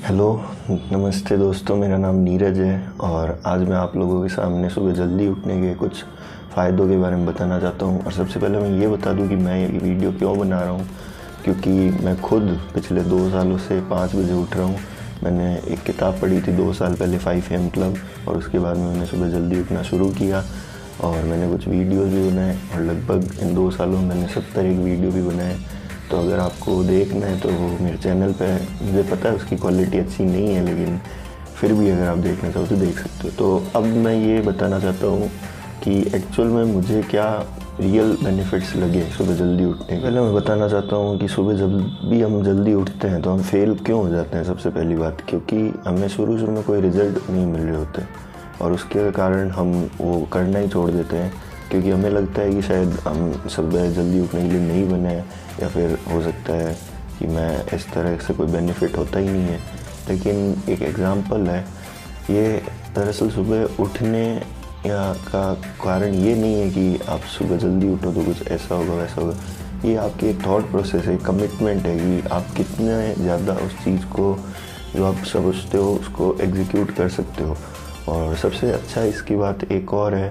Hello, नमस्ते दोस्तों। मेरा नाम नीरज है और आज मैं आप लोगों के सामने सुबह जल्दी उठने के कुछ फ़ायदों के बारे में बताना चाहता हूँ। और सबसे पहले मैं ये बता दूँ कि मैं ये वीडियो क्यों बना रहा हूँ, क्योंकि मैं खुद पिछले 2 सालों से 5 बजे उठ रहा हूँ। मैंने एक किताब पढ़ी थी 2 साल पहले, 5 AM क्लब, और उसके बाद में मैंने सुबह जल्दी उठना शुरू किया और मैंने कुछ वीडियोज़ भी बनाए और लगभग इन 2 सालों में मैंने 71 वीडियो भी बनाए। तो अगर आपको देखना है तो वो मेरे चैनल पे है। मुझे पता है उसकी क्वालिटी अच्छी नहीं है, लेकिन फिर भी अगर आप देखना चाहो तो देख सकते हो। तो अब मैं ये बताना चाहता हूँ कि एक्चुअल में मुझे क्या रियल बेनिफिट्स लगे सुबह जल्दी उठने के। पहले मैं बताना चाहता हूँ कि सुबह जब भी हम जल्दी उठते हैं तो हम फेल क्यों हो जाते हैं। सबसे पहली बात, क्योंकि हमें शुरू में कोई रिजल्ट नहीं मिल रहे होते और उसके कारण हम वो करना ही छोड़ देते हैं, क्योंकि हमें लगता है कि शायद हम सुबह जल्दी उठने के लिए नहीं बने हैं, या फिर हो सकता है कि मैं इस तरह से कोई बेनिफिट होता ही नहीं है। लेकिन एक एग्ज़ाम्पल है ये। दरअसल सुबह उठने या का कारण ये नहीं है कि आप सुबह जल्दी उठो तो कुछ ऐसा होगा वैसा होगा। ये आपकी एक थॉट प्रोसेस है, कमिटमेंट है कि आप कितने ज़्यादा उस चीज़ को जो आप समझते हो उसको एग्जीक्यूट कर सकते हो। और सबसे अच्छा इसकी बात एक और है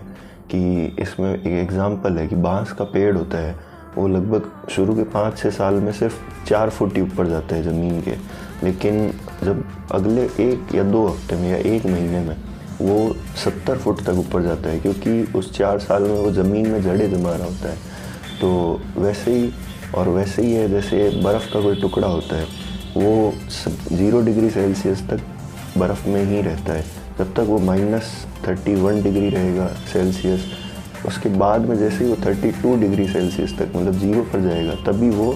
कि इसमें एक एग्ज़ाम्पल है कि बांस का पेड़ होता है, वो लगभग शुरू के 5-6 साल में सिर्फ 4 फुट ही ऊपर जाता है ज़मीन के, लेकिन जब अगले 1 या 2 हफ्ते में या 1 महीने में वो 70 फुट तक ऊपर जाता है, क्योंकि उस 4 साल में वो ज़मीन में जड़ें जमा रहा होता है। तो वैसे ही है जैसे बर्फ़ का कोई टुकड़ा होता है, वो 0 डिग्री सेल्सियस तक बर्फ़ में ही रहता है जब तक वो -31 डिग्री रहेगा सेल्सियस। उसके बाद में जैसे ही वो 32 डिग्री सेल्सियस तक, मतलब 0 पर जाएगा, तभी वो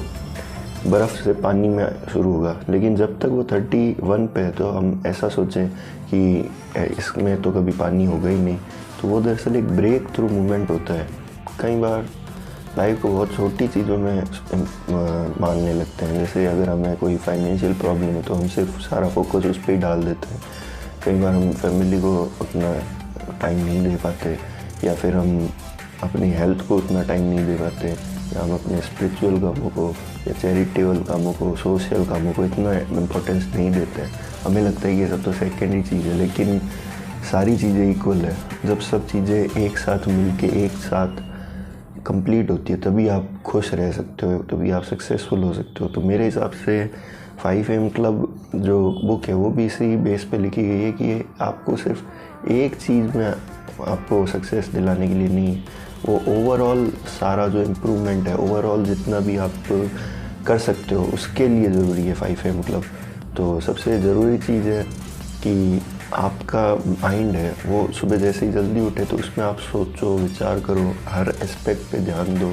बर्फ़ से पानी में शुरू होगा। लेकिन जब तक वो 31 पे है तो हम ऐसा सोचें कि इसमें तो कभी पानी होगा ही नहीं। तो वो दरअसल एक ब्रेक थ्रू मूवमेंट होता है। कई बार लाइफ को बहुत छोटी चीज़ों में मानने लगते हैं। जैसे अगर हमें कोई फाइनेंशियल प्रॉब्लम है तो हम सिर्फ सारा फोकस उस पर ही डाल देते हैं। कई बार हम फैमिली को उतना टाइम नहीं दे पाते, या फिर हम अपनी हेल्थ को उतना टाइम नहीं दे पाते, या हम अपने स्पिरिचुअल कामों को या चैरिटेबल कामों को, सोशल कामों को इतना इम्पोर्टेंस नहीं देते हैं। हमें लगता है कि ये सब तो सेकेंडरी चीज़ है, लेकिन सारी चीज़ें इक्वल है। जब सब चीज़ें एक साथ मिल के एक साथ कंप्लीट होती है तभी आप खुश रह सकते हो, तभी आप सक्सेसफुल हो सकते हो। तो मेरे हिसाब से 5 AM क्लब जो बुक है वो भी इसी बेस पे लिखी गई है कि आपको सिर्फ एक चीज़ में आपको सक्सेस दिलाने के लिए नहीं, वो ओवरऑल सारा जो इम्प्रूवमेंट है, ओवरऑल जितना भी आप कर सकते हो उसके लिए ज़रूरी है 5 AM क्लब। तो सबसे ज़रूरी चीज़ है कि आपका माइंड है वो सुबह जैसे ही जल्दी उठे तो उसमें आप सोचो, विचार करो, हर एस्पेक्ट पे ध्यान दो,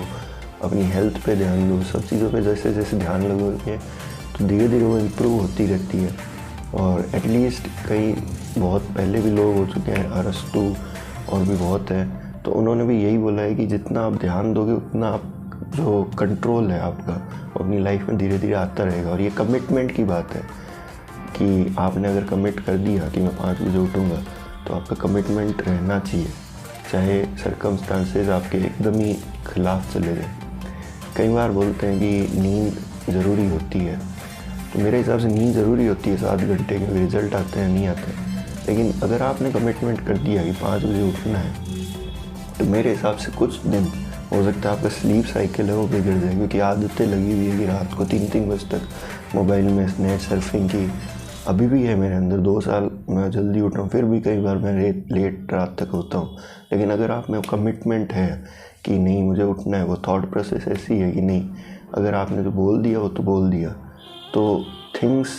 अपनी हेल्थ पे ध्यान दो। सब चीज़ों पे जैसे जैसे ध्यान लगोगे तो धीरे धीरे वो इम्प्रूव होती रहती है। और एटलीस्ट कई बहुत पहले भी लोग हो चुके हैं, अरस्तु और भी बहुत है, तो उन्होंने भी यही बोला है कि जितना आप ध्यान दोगे उतना आप जो कंट्रोल है आपका अपनी लाइफ में धीरे धीरे आता रहेगा। और ये कमिटमेंट की बात है कि आपने अगर कमिट कर दिया कि मैं 5 बजे उठूँगा, तो आपका कमिटमेंट रहना चाहिए, चाहे सर्कमस्टांसेस आपके एकदम ही खिलाफ चले जाए। कई बार बोलते हैं कि नींद ज़रूरी होती है, तो मेरे हिसाब से नींद ज़रूरी होती है 7 घंटे के, रिजल्ट आते हैं नहीं आते। लेकिन अगर आपने कमिटमेंट कर दिया कि 5 बजे उठना है, तो मेरे हिसाब से कुछ दिन हो सकता है आपका स्लीप साइकिल है वो बिगड़ जाए, क्योंकि आदतें लगी हुई है कि रात को 3-3 बजे तक मोबाइल में नेट सर्फिंग की अभी भी है मेरे अंदर। 2 साल मैं जल्दी उठ रहा हूँ, फिर भी कई बार मैं लेट रात तक होता हूँ। लेकिन अगर आप में कमिटमेंट है कि नहीं मुझे उठना है, वो थॉट प्रोसेस ऐसी है कि नहीं, अगर आपने जो बोल दिया वो तो बोल दिया, तो थिंग्स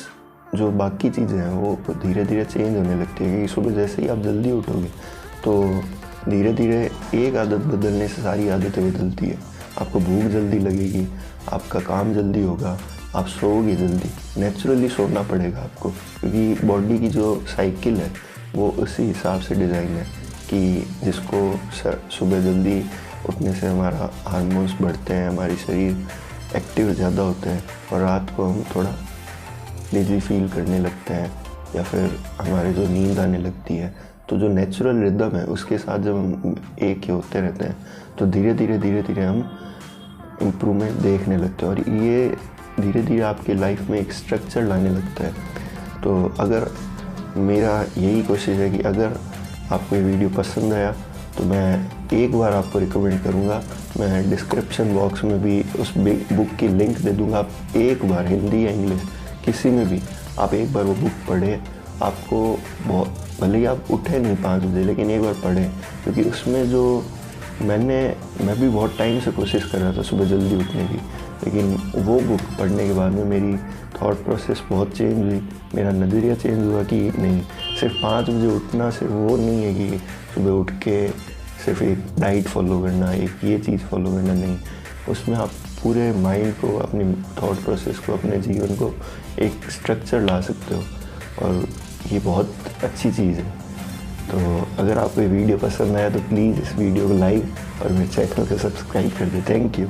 जो बाकी चीज़ें हैं वो धीरे धीरे चेंज होने लगती है। क्योंकि सुबह जैसे ही आप जल्दी उठोगे तो धीरे धीरे एक आदत बदलने से सारी आदतें बदलती है। आपको भूख जल्दी लगेगी, आपका काम जल्दी होगा, आप सोओगे जल्दी, नेचुरली सोना पड़ेगा आपको, क्योंकि बॉडी की जो साइकिल है वो उसी हिसाब से डिज़ाइन है कि जिसको सुबह जल्दी उठने से हमारा हार्मोन्स बढ़ते हैं, हमारी शरीर एक्टिव ज़्यादा होते हैं, और रात को हम थोड़ा लेजी फील करने लगते हैं, या फिर हमारे जो नींद आने लगती है। तो जो नेचुरल रिदम है उसके साथ जब हम एक ही होते रहते हैं तो धीरे धीरे हम इम्प्रूवमेंट देखने लगते हैं, और ये धीरे धीरे आपकी लाइफ में एक स्ट्रक्चर लाने लगता है। तो अगर मेरा यही कोशिश है कि अगर आपको ये वीडियो पसंद आया तो मैं एक बार आपको रिकमेंड करूँगा, मैं डिस्क्रिप्शन बॉक्स में भी उस बुक की लिंक दे दूँगा। आप एक बार हिंदी या इंग्लिश किसी में भी आप एक बार वो बुक पढ़ें। आपको बहुत, भले ही आप उठे नहीं 5 बजे, लेकिन एक बार पढ़ें, क्योंकि उसमें जो मैं भी बहुत टाइम से कोशिश कर रहा था सुबह जल्दी उठने की, लेकिन वो बुक पढ़ने के बाद में मेरी थॉट प्रोसेस बहुत चेंज हुई। मेरा नज़रिया चेंज हुआ कि नहीं, सिर्फ 5 बजे उठना सिर्फ वो नहीं है कि सुबह उठ के सिर्फ एक डाइट फॉलो करना, एक ये चीज़ फॉलो करना, नहीं। उसमें आप पूरे माइंड को, अपनी थॉट प्रोसेस को, अपने जीवन को एक स्ट्रक्चर ला सकते हो, और ये बहुत अच्छी चीज़ है। तो अगर आपको ये वीडियो पसंद आया तो प्लीज़ इस वीडियो को लाइक और मेरे चैनल को सब्सक्राइब कर दें। Thank you.